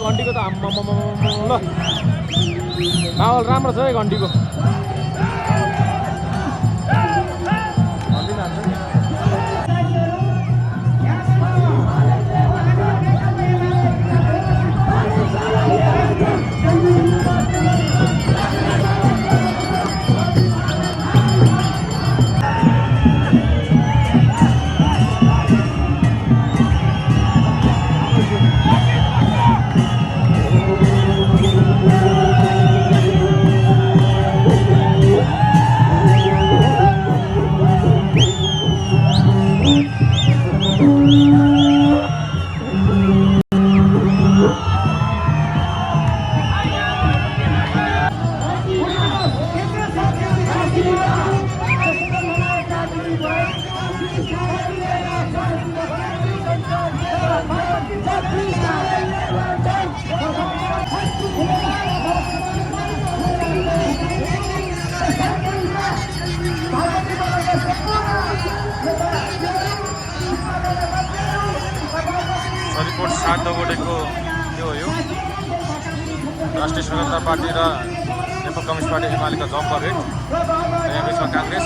घन्टीको त आम्मा ल माहौल राम्रो छ है घन्टीको। रिपोर्ट 7 दगोडेको यो हो यो राष्ट्रिय स्वतन्त्र पार्टी र नेपाल कम्युनिस्ट पार्टी एमालेको जम्प भेट। यहाँ बिचमा काङ्ग्रेस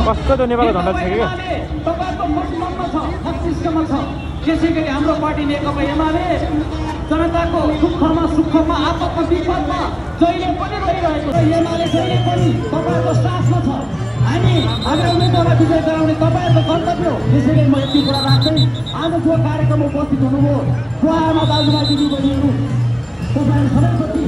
कस्तो त नेपालको झन्डा छ कि त्यसै गरी हाम्रो पार्टी नेकपा एमाले जनताको सुखमा आपतमा विपदमा जहिले पनि रहिरहेको छ। एमाले जहिले पनि तपाईँको साथमा छ। हामी हाम्रो उम्मेदवारलाई विजय गराउने तपाईँहरूको कर्तव्य हो। त्यसैले म यति कुरा राख्दै आज जो कार्यक्रममा उपस्थित हुनुभयो, दाजुभाइ दिदीबहिनीहरू, तपाईँहरू सबैप्रति